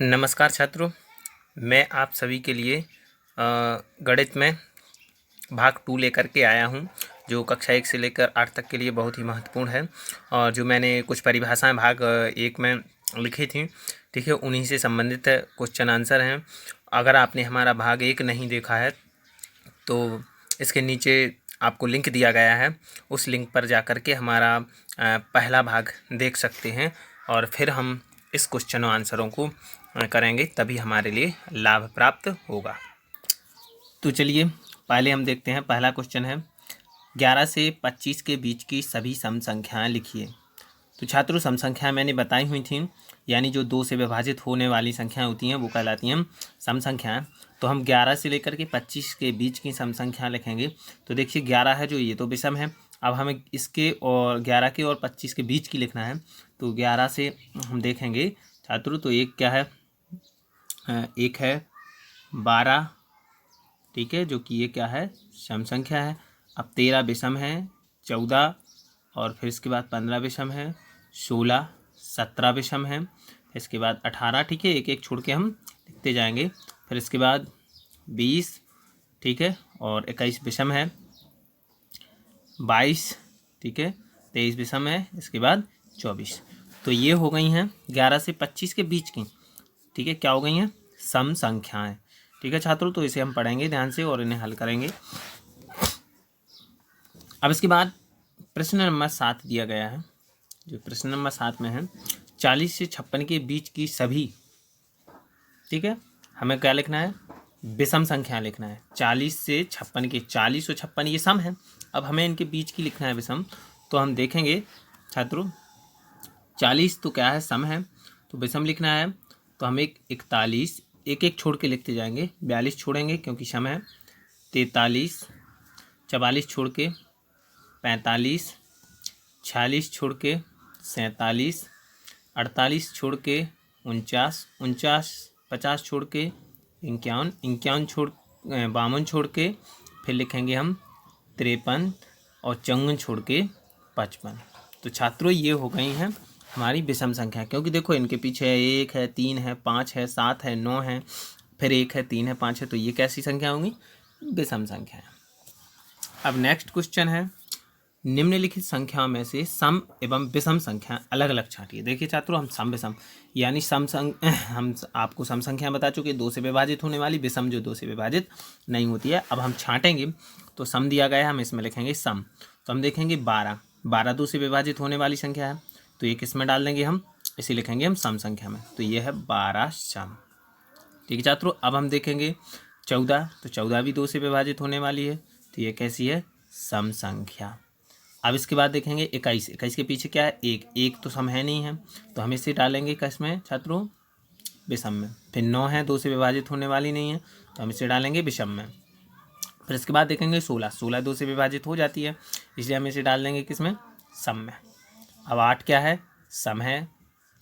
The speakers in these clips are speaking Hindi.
नमस्कार छात्रों, मैं आप सभी के लिए गणित में भाग 2 लेकर के आया हूं, जो कक्षा 1 से लेकर 8 तक के लिए बहुत ही महत्वपूर्ण है। और जो मैंने कुछ परिभाषाएं भाग 1 में लिखी थी, ठीक है, उन्हीं से संबंधित क्वेश्चन आंसर हैं। अगर आपने हमारा भाग 1 नहीं देखा है तो इसके नीचे आपको लिंक दिया गया है, उस लिंक पर जाकर के हमारा पहला भाग देख सकते हैं और फिर हम इस क्वेश्चनों आंसरों को करेंगे, तभी हमारे लिए लाभ प्राप्त होगा। तो चलिए पहले हम देखते हैं। पहला क्वेश्चन है 11 से 25 के बीच की सभी सम संख्याएं लिखिए। तो छात्रों, सम संख्याएं मैंने बताई हुई थी, यानी जो 2 से विभाजित होने वाली संख्याएं होती हैं वो कहलाती हैं सम संख्याएं। तो हम 11 से लेकर के 25 के बीच की सम संख्या लिखेंगे। तो देखिए 11 है जो, ये तो विषम है। अब हमें इसके और 11 के और 25 के बीच की लिखना है। तो 11 से हम देखेंगे छात्रों, तो एक क्या है, एक है 12, ठीक है, जो कि ये क्या है, सम संख्या है। अब 13 विषम है, 14 और फिर इसके बाद 15 विषम है, 16, 17 विषम है, इसके बाद 18, ठीक है, एक एक छोड़ के हम लिखते जाएंगे। फिर इसके बाद 20, ठीक है, और 21 विषम है, 22, ठीक है, 23 विषम है, इसके बाद 24। तो ये हो गई हैं 11 से 25 के बीच की, ठीक है, क्या हो गई हैं, सम संख्याएं। ठीक है छात्रों, तो इसे हम पढ़ेंगे ध्यान से और इन्हें हल करेंगे। अब इसके बाद प्रश्न नंबर 7 दिया गया है, जो प्रश्न नंबर 7 में है 40 से 56 के बीच की सभी, ठीक है, हमें क्या लिखना है, विषम संख्या लिखना है। 40 से 56 के, 40 और 56 ये सम है, अब हमें इनके बीच की लिखना है विषम। तो हम देखेंगे छात्रों, 40 तो क्या है, सम है, तो विषम लिखना है। तो हम 41 एक एक छोड़ के लिखते जाएंगे। 42 छोड़ेंगे क्योंकि सम है, 43, 44 छोड़ के 45, 46 छोड़ के 47, 48 छोड़ के 49, 50 छोड़ के 51, 52 छोड़ के फिर लिखेंगे हम 53 और 54 छोड़ के 55। तो छात्रों ये हो गई हैं हमारी विषम संख्या, क्योंकि देखो इनके पीछे 1 है, 3 है, 5 है, 7 है, 9 है, फिर 1 है, 3 है, 5 है, तो ये कैसी संख्या होंगी, विषम संख्या है। अब नेक्स्ट क्वेश्चन है, निम्नलिखित संख्याओं में से सम एवं विषम संख्या अलग अलग छांटिए। देखिए छात्रों, हम सम विषम यानी हम आपको सम संख्या बता चुके, 2 से विभाजित होने वाली, विषम जो 2 से विभाजित नहीं होती है। अब हम छांटेंगे, तो सम दिया गया है, हम इसमें लिखेंगे सम। तो हम देखेंगे 12 2 से विभाजित होने वाली संख्या है, तो ये किस में डाल देंगे हम, इसे लिखेंगे हम सम संख्या में। तो ये है 12 सम। ठीक है छात्रों, अब हम देखेंगे 14, तो 14 भी 2 से विभाजित होने वाली है, तो ये कैसी है, सम संख्या। अब इसके बाद देखेंगे 21 के पीछे क्या है, एक तो सम है नहीं है, तो हम इसे डालेंगे किस में छात्रों, विषम में। फिर 9 है, 2 से विभाजित होने वाली नहीं है, तो हम इसे डालेंगे विषम में। फिर इसके बाद देखेंगे 16 2 से विभाजित हो जाती है, इसलिए हम इसे डाल देंगे किस में, सम में। अब 8 क्या है, सम है।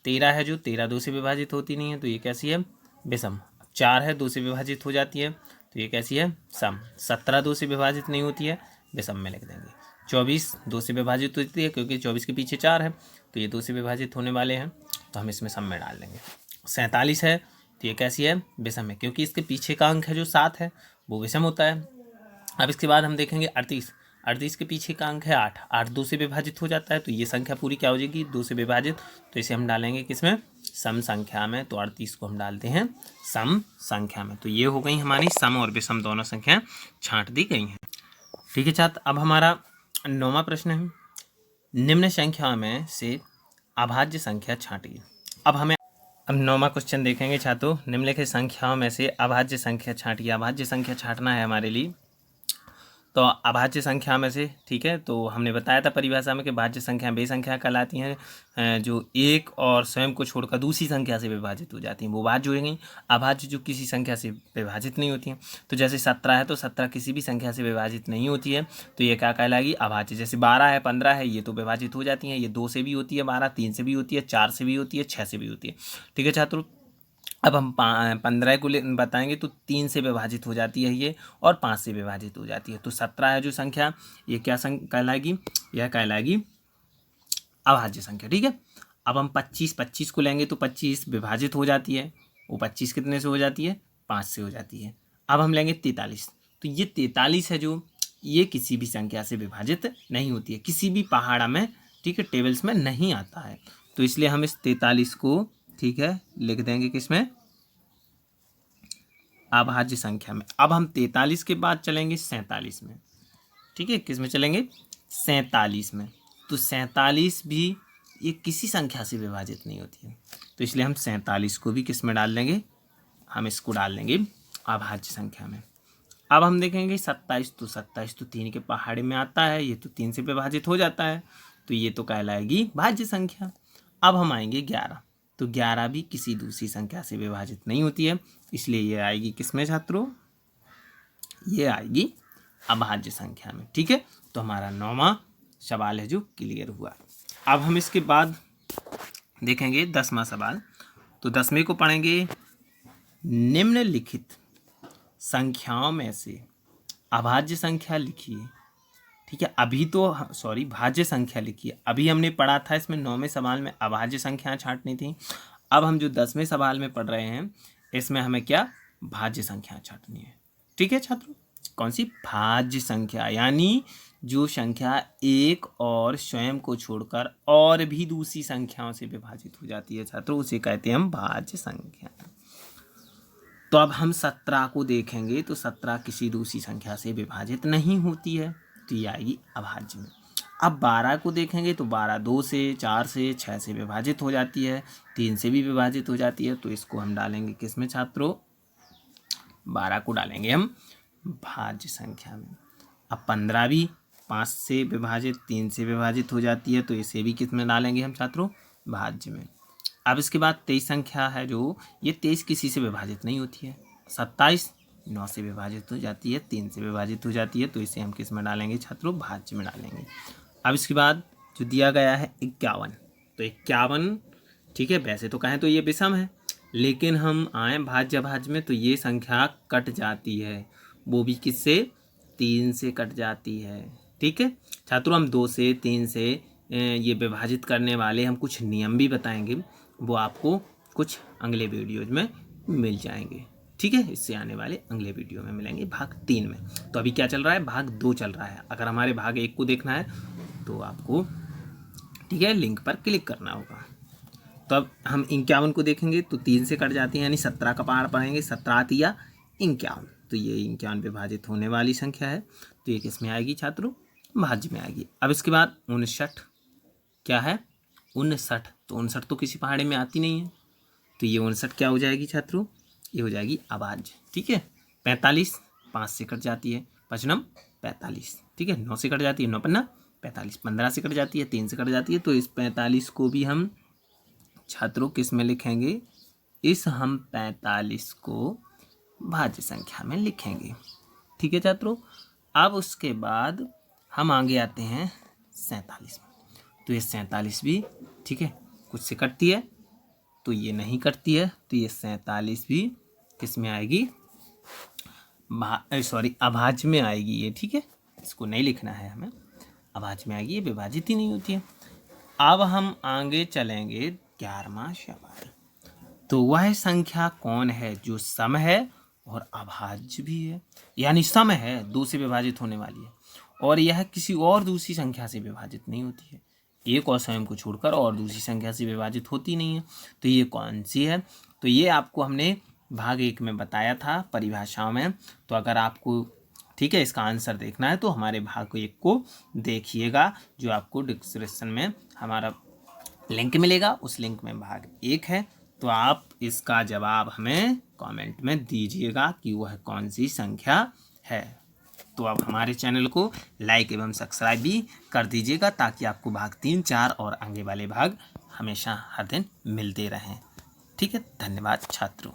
13 है जो, 13 2 से विभाजित होती नहीं है, तो ये कैसी है, विषम। 4 है, 2 से विभाजित हो जाती है, तो ये कैसी है, सम। 17 2 से विभाजित नहीं होती है, विषम में लिख देंगे। 24 2 से विभाजित होती है, क्योंकि 24 के पीछे 4 है, तो ये 2 से विभाजित होने वाले हैं, तो हम इसमें सम में डाल देंगे। 47 है, तो ये कैसी है, विषम है, क्योंकि इसके पीछे का अंक है जो 7 है, वो विषम होता है। अब इसके बाद हम देखेंगे 38 के पीछे का अंक है 8 2 से विभाजित हो जाता है, तो ये संख्या पूरी क्या हो जाएगी, 2 से विभाजित, तो इसे हम डालेंगे किसमें, सम संख्या में। तो 38 को हम डालते हैं सम संख्या में। तो ये हो गई हमारी सम और विषम दोनों संख्या छांट दी गई हैं। ठीक है छात्र, अब हमारा 9वां प्रश्न है, निम्न संख्या में से अभाज्य संख्या छांटिए। अब 9वां क्वेश्चन देखेंगे छात्रों, निम्नलिखित संख्याओं में से अभाज्य संख्या छांटिए। अभाज्य संख्या छांटना है हमारे लिए, तो अभाज्य संख्या में से, ठीक है, तो हमने बताया था परिभाषा में कि भाज्य संख्या वे संख्या कहलाती हैं जो एक और स्वयं को छोड़कर दूसरी संख्या से विभाजित हो जाती हैं, वो भाज्य हो गई। अभाज्य जो किसी संख्या से विभाजित नहीं होती हैं, तो जैसे 17 है, तो 17 किसी भी संख्या से विभाजित नहीं होती है, तो ये क्या कहलाएगी, अभाज्य। जैसे 12 है, 15 है, ये तो विभाजित हो जाती हैं, ये 2 से भी होती है 12, 3 से भी होती है, 4 से भी होती है, 6 से भी होती है। ठीक है छात्रों, अब हम 15 को बताएंगे, तो 3 से विभाजित हो जाती है ये, और 5 से विभाजित हो जाती है। तो 17 है जो संख्या, ये क्या कहलाएगी, यह कहलाएगी अभाज्य संख्या। ठीक है, अब हम 25 को लेंगे, तो 25 विभाजित हो जाती है, वो 25 कितने से हो जाती है, 5 से हो जाती है। अब हम लेंगे 43, तो ये 43 है जो ये किसी भी संख्या से विभाजित नहीं होती है, किसी भी पहाड़ा में, ठीक है, टेबल्स में नहीं आता है। तो इसलिए हम इस 43 को, ठीक है, लिख देंगे किसमें, अभाज्य संख्या में। अब हम 43 के बाद चलेंगे 47 में, ठीक है, किस में चलेंगे, 47 में। तो 47 भी ये किसी संख्या से विभाजित नहीं होती है, तो इसलिए हम 47 को भी किस में डाल देंगे, हम इसको डाल देंगे अभाज्य संख्या में। अब हम देखेंगे 27, तो 27 तो 3 के पहाड़े में आता है, ये तो 3 से विभाजित हो जाता है, तो ये तो कहलाएगी भाज्य संख्या। अब हम आएंगे 11, तो 11 भी किसी दूसरी संख्या से विभाजित नहीं होती है, इसलिए ये आएगी किसमें छात्रों, ये आएगी अभाज्य संख्या में। ठीक है, तो हमारा 9वां सवाल है जो क्लियर हुआ। अब हम इसके बाद देखेंगे 10वां सवाल। तो 10वें को पढ़ेंगे, निम्नलिखित संख्याओं में से अभाज्य संख्या लिखिए। ठीक है, अभी तो सॉरी भाज्य संख्या लिखिए। अभी हमने पढ़ा था इसमें 9वें सवाल में अभाज्य संख्याएं छांटनी थी। अब हम जो 10वें सवाल में पढ़ रहे हैं इसमें हमें क्या, भाज्य संख्या छांटनी है। ठीक है छात्रों, कौन सी, भाज्य संख्या, यानी जो संख्या एक और स्वयं को छोड़कर और भी दूसरी संख्याओं से विभाजित हो जाती है छात्रों, उसे कहते हैं हम भाज्य संख्या। तो अब हम 17 को देखेंगे, तो 17 किसी दूसरी संख्या से विभाजित नहीं होती है, तो ये आएगी अभाज्य में। अब 12 को देखेंगे, तो 12 2 से, 4 से, 6 से विभाजित हो जाती है, 3 से भी विभाजित हो जाती है, तो इसको हम डालेंगे किसमें छात्रों, 12 को डालेंगे हम भाज्य संख्या में। अब 15 भी 5 से विभाजित, 3 से विभाजित हो जाती है, तो इसे भी किस में डालेंगे हम छात्रों, भाज्य में। अब इसके बाद 23 संख्या है जो, ये 23 किसी से विभाजित नहीं होती है। 27 9 से विभाजित हो जाती है, 3 से विभाजित हो जाती है, तो इसे हम किस में डालेंगे छात्रों, भाज्य में डालेंगे। अब इसके बाद जो दिया गया है 51, तो 51, ठीक है, वैसे तो कहें तो ये विषम है, लेकिन हम आए भाज्य भाज्य में, तो ये संख्या कट जाती है, वो भी किससे, 3 से कट जाती है। ठीक है छात्रों, हम 2 से 3 से ये विभाजित करने वाले हम कुछ नियम भी बताएंगे, वो आपको कुछ अगले वीडियोज में मिल जाएंगे। ठीक है, इससे आने वाले अगले वीडियो में मिलेंगे भाग 3 में। तो अभी क्या चल रहा है, भाग 2 चल रहा है। अगर हमारे भाग 1 को देखना है तो आपको, ठीक है, लिंक पर क्लिक करना होगा। तो अब हम 51 को देखेंगे, तो 3 से कट जाती है, यानी 17 का पहाड़ पढ़ेंगे, 17 या 51, तो ये 51 विभाजित होने वाली संख्या है, तो ये किस में आएगी छात्रों, भाज्य में आएगी। अब इसके बाद 59, क्या है 59, तो 59 तो किसी पहाड़े में आती नहीं है, तो ये 59 क्या हो जाएगी छात्रों, ये हो जाएगी अभाज्य। ठीक है, 45 5 से कट जाती है, 5 9 45, ठीक है, 9 से कट जाती है, 9 5 45, 15 से कट जाती है, 3 से कट जाती है, तो इस 45 को भी हम छात्रों किस में लिखेंगे, इस हम 45 को भाज्य संख्या में लिखेंगे। ठीक है छात्रों, अब उसके बाद हम आगे आते हैं 47 में, तो ये 47 भी, ठीक है, कुछ से कटती है, तो ये नहीं कटती है, तो ये 47 भी किस में आएगी, सॉरी अभाज्य में आएगी ये। ठीक है, इसको नहीं लिखना है हमें, अभाज्य में आएगी, ये विभाजित ही नहीं होती है। अब हम आगे चलेंगे 11वां सवाल। तो वह संख्या कौन है जो सम है और अभाज्य भी है, यानी सम है, 2 से विभाजित होने वाली है, और यह किसी और दूसरी संख्या से विभाजित नहीं होती है, एक और स्वयं को छोड़कर और दूसरी संख्या से विभाजित होती नहीं है, तो ये कौन सी है। तो ये आपको हमने भाग 1 में बताया था परिभाषाओं में, तो अगर आपको, ठीक है, इसका आंसर देखना है तो हमारे भाग 1 को देखिएगा, जो आपको डिस्क्रिप्शन में हमारा लिंक मिलेगा, उस लिंक में भाग 1 है, तो आप इसका जवाब हमें कमेंट में दीजिएगा कि वह कौन सी संख्या है। तो आप हमारे चैनल को लाइक एवं सब्सक्राइब भी कर दीजिएगा, ताकि आपको भाग 3 4 और आगे वाले भाग हमेशा हर दिन मिलते रहें। ठीक है, धन्यवाद छात्रों।